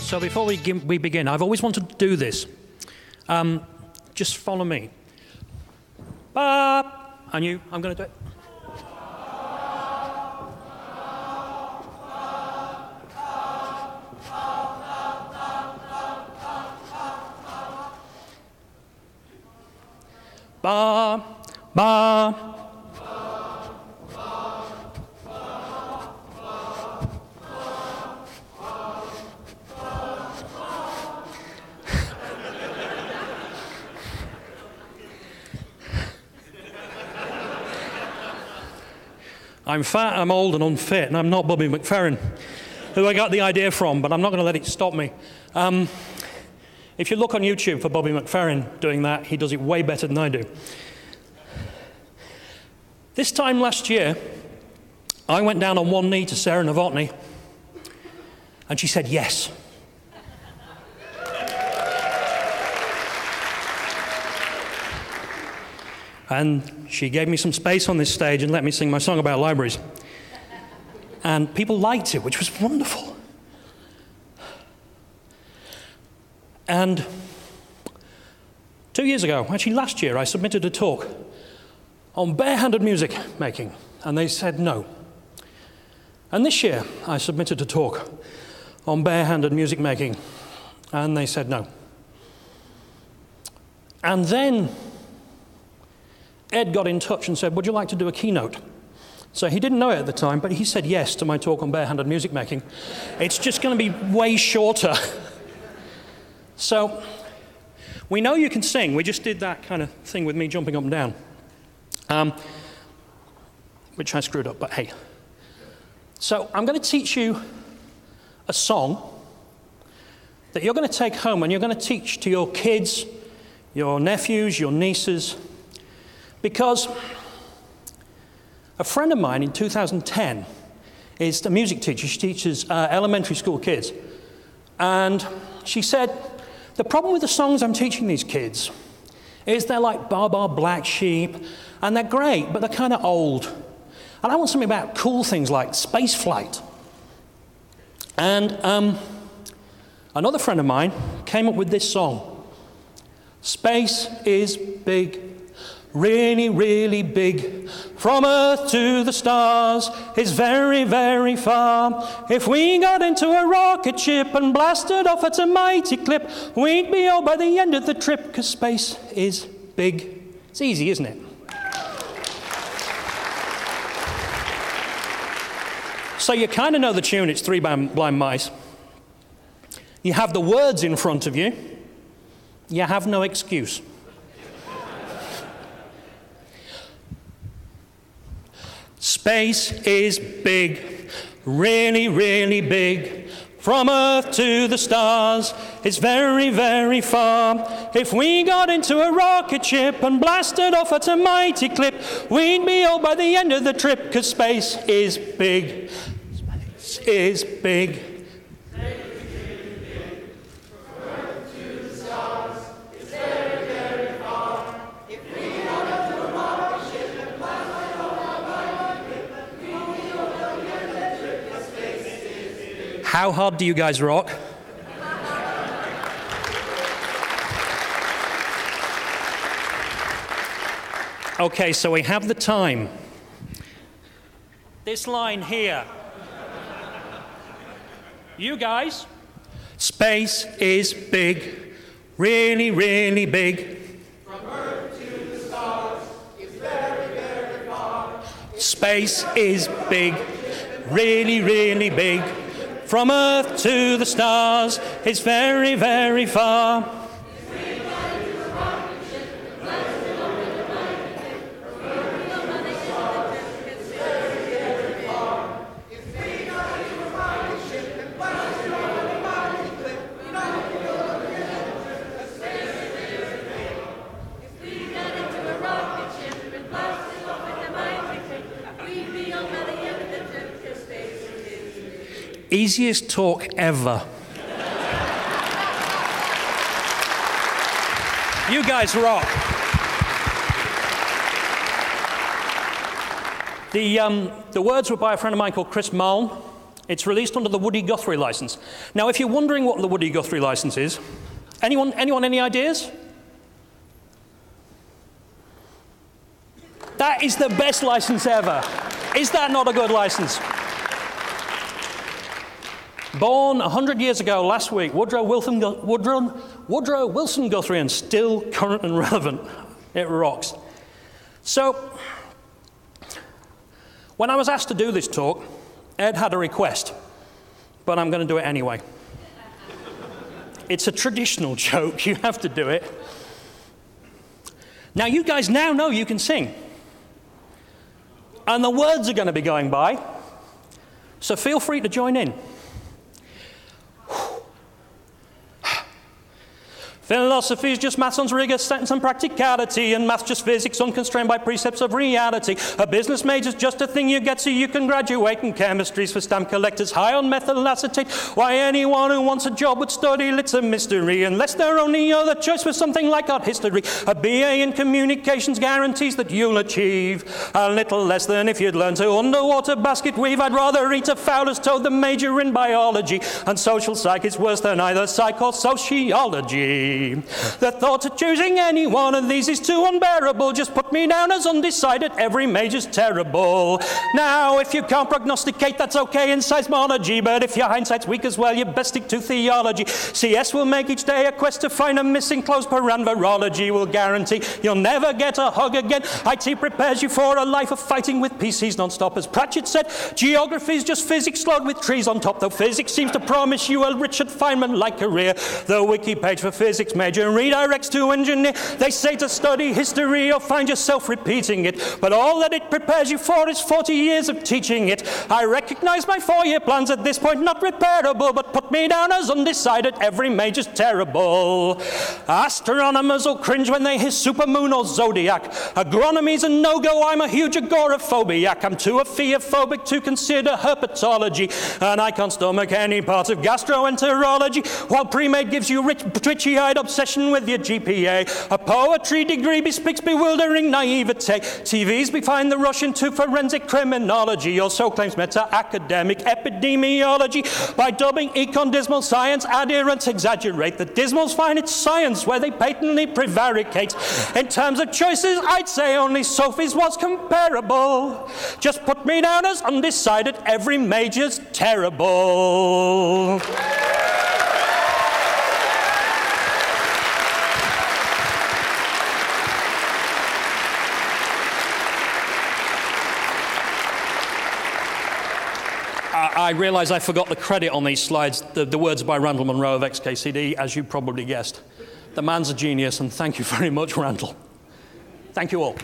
So before we begin, I've always wanted to do this. Just follow me. Ba, and you, I'm going to do it. Ba, ba. I'm fat, I'm old and unfit, and I'm not Bobby McFerrin, who I got the idea from, but I'm not going to let it stop me. If you look on YouTube for Bobby McFerrin doing that, he does it way better than I do. This time last year, I went down on one knee to Sarah Novotny, and she said yes. And she gave me some space on this stage and let me sing my song about libraries. And people liked it, which was wonderful. And 2 years ago, actually last year, I submitted a talk on barehanded music making, and they said no. And this year, I submitted a talk on barehanded music making, and they said no. And then Ed got in touch and said, would you like to do a keynote? So he didn't know it at the time, but he said yes to my talk on barehanded music making. It's just going to be way shorter. So we know you can sing. We just did that kind of thing with me jumping up and down, which I screwed up, but hey. So I'm going to teach you a song that you're going to take home and you're going to teach to your kids, your nephews, your nieces, because a friend of mine in 2010 is a music teacher. She teaches elementary school kids. And she said, the problem with the songs I'm teaching these kids is they're like Bar Bar Black Sheep, and they're great, but they're kind of old. And I want something about cool things like space flight. And another friend of mine came up with this song. Space is big. Really, really big. From Earth to the stars is very, very far. If we got into a rocket ship and blasted off at a mighty clip, we'd be old by the end of the trip, 'cause space is big. It's easy, isn't it? So you kind of know the tune, it's Three Blind Mice. You have the words in front of you. You have no excuse. Space is big, really, really big. From Earth to the stars, it's very, very far. If we got into a rocket ship and blasted off at a mighty clip, we'd be old by the end of the trip, 'cause space is big. Space is big. How hard do you guys rock? Okay, so we have the time. This line here. You guys, space is big, really, really big. From Earth to the stars, it's very, very far. Space is big, really, really big. From Earth to the stars, it's very, very far. Easiest talk ever. You guys rock. The words were by a friend of mine called Chris Muln, It's released under the Woody Guthrie license. Now, if you're wondering what the Woody Guthrie license is, anyone any ideas? That is the best license ever. Is that not a good license? Born 100 years ago last week, Woodrow Wilson Guthrie, and still current and relevant. It rocks. So, when I was asked to do this talk, Ed had a request, but I'm going to do it anyway. It's a traditional joke. You have to do it. Now, you guys now know you can sing. And the words are going to be going by, so feel free to join in. Philosophy is just maths on rigor, science and practicality, and maths just physics unconstrained by precepts of reality. A business major's just a thing you get so you can graduate, and chemistry's for stamp collectors high on methyl acetate. Why anyone who wants a job would study lit's a mystery, unless their only other choice was something like art history. A BA in communications guarantees that you'll achieve a little less than if you'd learn to underwater basket weave. I'd rather eat a fowler's toad than major in biology, and social psych is worse than either psych or sociology. The thought of choosing any one of these is too unbearable. Just put me down as undecided. Every major's terrible. Now, if you can't prognosticate, that's okay in seismology. But if your hindsight's weak as well, you best stick to theology. CS will make each day a quest to find a missing close paran. Virology will guarantee you'll never get a hug again. IT prepares you for a life of fighting with PCs non-stop. As Pratchett said, geography's just physics slowed with trees on top. Though physics seems to promise you a Richard Feynman-like career. The wiki page for physics major redirects to engineer. They say to study history, you'll find yourself repeating it. But all that it prepares you for is 40 years of teaching it. I recognize my 4-year plans at this point not repairable, but put me down as undecided. Every major's terrible. Astronomers will cringe when they hear supermoon or zodiac. Agronomy's a no-go. I'm a huge agoraphobiac. I'm too apheophobic to consider herpetology, and I can't stomach any part of gastroenterology. While pre-med gives you rich, twitchy-eyed obsession with your GPA. A poetry degree bespeaks bewildering naivete. TV's behind the rush into forensic criminology. Also claims meta-academic epidemiology. By dubbing econ dismal science, adherents exaggerate. The dismals find it's science where they patently prevaricate. In terms of choices, I'd say only Sophie's was comparable. Just put me down as undecided. Every major's terrible. I realise I forgot the credit on these slides. The words by Randall Munro of XKCD, as you probably guessed. The man's a genius, and thank you very much, Randall. Thank you all.